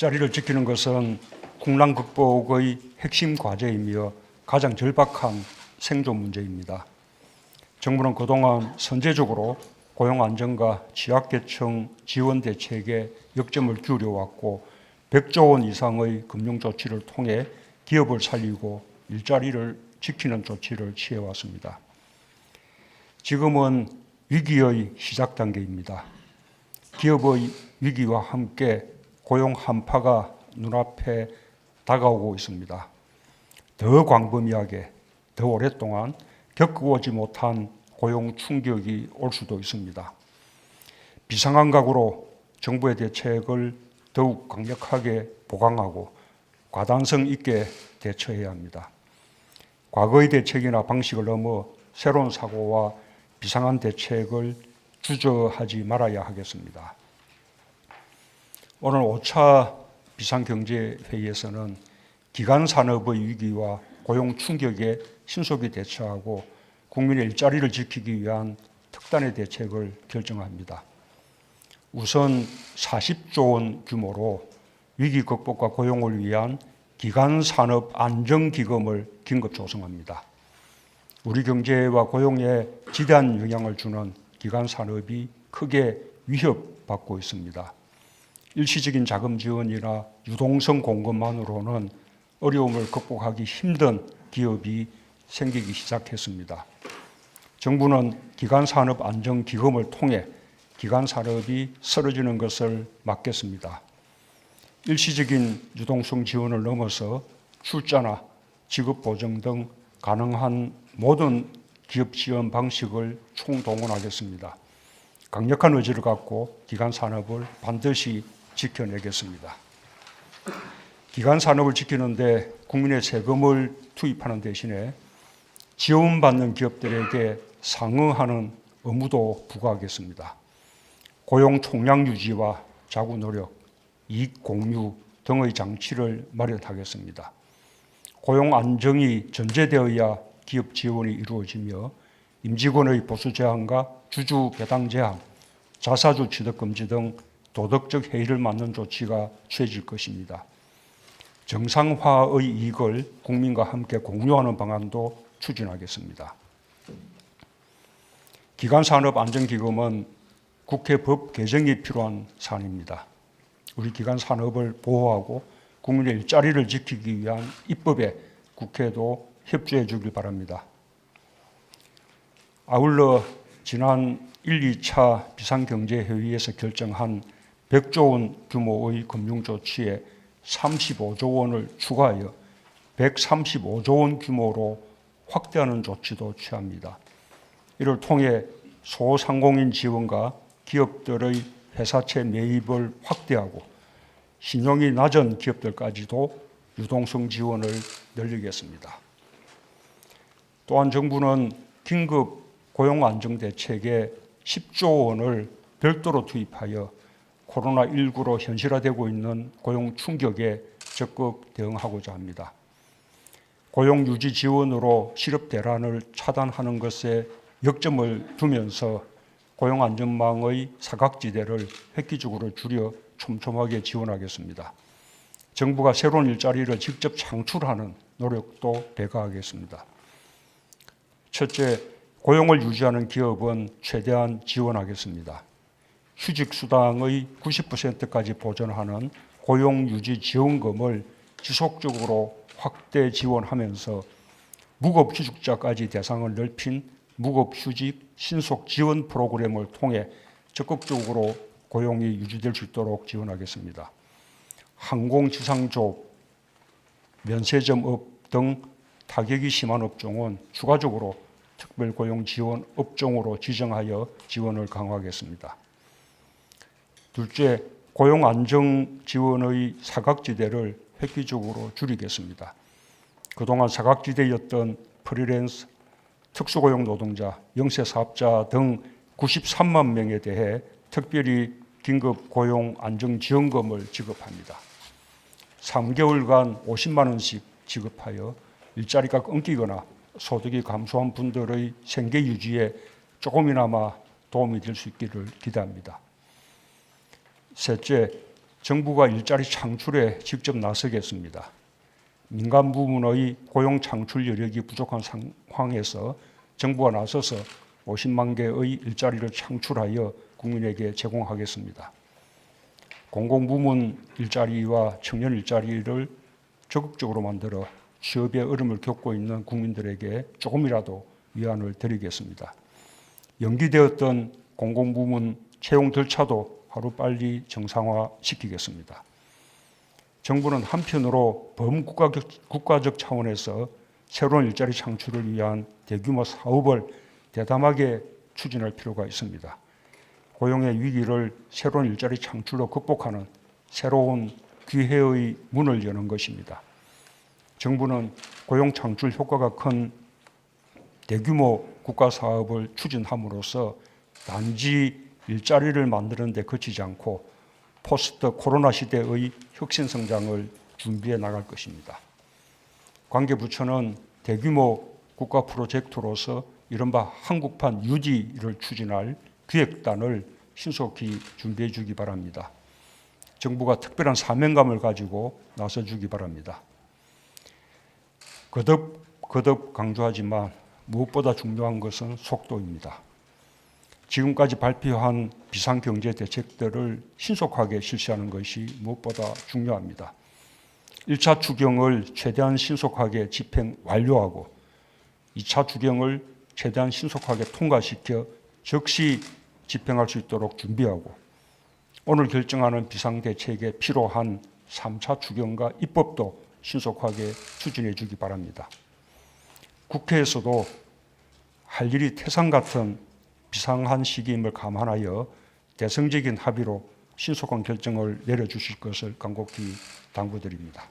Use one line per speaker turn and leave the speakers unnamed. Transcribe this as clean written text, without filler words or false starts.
일자리를 지키는 것은 국난 극복의 핵심 과제이며 가장 절박한 생존 문제입니다. 정부는 그동안 선제적으로 고용 안정과 취약계층 지원 대책에 역점을 기울여왔고 100조 원 이상의 금융 조치를 통해 기업을 살리고 일자리를 지키는 조치를 취해왔습니다. 지금은 위기의 시작 단계입니다. 기업의 위기와 함께 고용 한파가 눈앞에 다가오고 있습니다. 더 광범위하게, 더 오랫동안 겪어오지 못한 고용 충격이 올 수도 있습니다. 비상한 각오로 정부의 대책을 더욱 강력하게 보강하고 과단성 있게 대처해야 합니다. 과거의 대책이나 방식을 넘어 새로운 사고와 비상한 대책을 주저하지 말아야 하겠습니다. 오늘 5차 비상경제회의에서는 기간산업의 위기와 고용 충격에 신속히 대처하고 국민의 일자리를 지키기 위한 특단의 대책을 결정합니다. 우선 40조 원 규모로 위기 극복과 고용을 위한 기간산업 안정기금을 긴급 조성합니다. 우리 경제와 고용에 지대한 영향을 주는 기간산업이 크게 위협받고 있습니다. 일시적인 자금 지원이나 유동성 공급만으로는 어려움을 극복하기 힘든 기업이 생기기 시작했습니다. 정부는 기간산업 안정기금을 통해 기간산업이 쓰러지는 것을 막겠습니다. 일시적인 유동성 지원을 넘어서 출자나 지급보증 등 가능한 모든 기업 지원 방식을 총동원하겠습니다. 강력한 의지를 갖고 기간산업을 반드시 지켜내겠습니다. 기간산업을 지키는데 국민의 세금을 투입하는 대신에 지원받는 기업들에게 상응하는 의무도 부과하겠습니다. 고용 총량 유지와 자구 노력, 이익 공유 등의 장치를 마련하겠습니다. 고용 안정이 전제되어야 기업 지원이 이루어지며 임직원의 보수 제한과 주주 배당 제한, 자사주 취득 금지 등 도덕적 해이를 막는 조치가 취해질 것입니다. 정상화의 이익을 국민과 함께 공유하는 방안도 추진하겠습니다. 기간산업 안정기금은 국회 법 개정이 필요한 사안입니다. 우리 기간산업을 보호하고 국민의 일자리를 지키기 위한 입법에 국회도 협조해 주길 바랍니다. 아울러 지난 1, 2차 비상경제회의에서 결정한 100조 원 규모의 금융조치에 35조 원을 추가하여 135조 원 규모로 확대하는 조치도 취합니다. 이를 통해 소상공인 지원과 기업들의 회사채 매입을 확대하고 신용이 낮은 기업들까지도 유동성 지원을 늘리겠습니다. 또한 정부는 긴급 고용안정대책에 10조 원을 별도로 투입하여 코로나19로 현실화되고 있는 고용 충격에 적극 대응하고자 합니다. 고용 유지 지원으로 실업 대란을 차단하는 것에 역점을 두면서 고용 안전망의 사각지대를 획기적으로 줄여 촘촘하게 지원하겠습니다. 정부가 새로운 일자리를 직접 창출하는 노력도 배가하겠습니다. 첫째, 고용을 유지하는 기업은 최대한 지원하겠습니다. 휴직수당의 90%까지 보전하는 고용유지지원금을 지속적으로 확대 지원하면서 무급휴직자까지 대상을 넓힌 무급휴직 신속지원 프로그램을 통해 적극적으로 고용이 유지될 수 있도록 지원하겠습니다. 항공지상조업, 면세점업 등 타격이 심한 업종은 추가적으로 특별고용 지원 업종으로 지정하여 지원을 강화하겠습니다. 둘째, 고용 안정 지원의 사각지대를 획기적으로 줄이겠습니다. 그동안 사각지대였던 프리랜서, 특수고용 노동자, 영세사업자 등 93만 명에 대해 특별히 긴급 고용 안정지원금을 지급합니다. 3개월간 50만 원씩 지급하여 일자리가 끊기거나 소득이 감소한 분들의 생계 유지에 조금이나마 도움이 될 수 있기를 기대합니다. 셋째, 정부가 일자리 창출에 직접 나서겠습니다. 민간 부문의 고용 창출 여력이 부족한 상황에서 정부가 나서서 50만 개의 일자리를 창출하여 국민에게 제공하겠습니다. 공공부문 일자리와 청년 일자리를 적극적으로 만들어 취업의 어려움을 겪고 있는 국민들에게 조금이라도 위안을 드리겠습니다. 연기되었던 공공부문 채용 절차도 하루빨리 정상화시키겠습니다. 정부는 한편으로 범국가적 차원에서 새로운 일자리 창출을 위한 대규모 사업을 대담하게 추진할 필요가 있습니다. 고용의 위기를 새로운 일자리 창출로 극복하는 새로운 기회의 문을 여는 것입니다. 정부는 고용 창출 효과가 큰 대규모 국가 사업을 추진함으로써 단지 일자리를 만드는 데 그치지 않고 포스트 코로나 시대의 혁신 성장을 준비해 나갈 것입니다. 관계부처는 대규모 국가 프로젝트로서 이른바 한국판 유지를 추진할 기획단을 신속히 준비해 주기 바랍니다. 정부가 특별한 사명감을 가지고 나서 주기 바랍니다. 거듭 강조하지만 무엇보다 중요한 것은 속도입니다. 지금까지 발표한 비상경제 대책들을 신속하게 실시하는 것이 무엇보다 중요합니다. 1차 추경을 최대한 신속하게 집행 완료하고 2차 추경을 최대한 신속하게 통과시켜 즉시 집행할 수 있도록 준비하고 오늘 결정하는 비상대책에 필요한 3차 추경과 입법도 신속하게 추진해 주기 바랍니다. 국회에서도 할 일이 태산 같은 비상한 시기임을 감안하여 대승적인 합의로 신속한 결정을 내려주실 것을 간곡히 당부드립니다.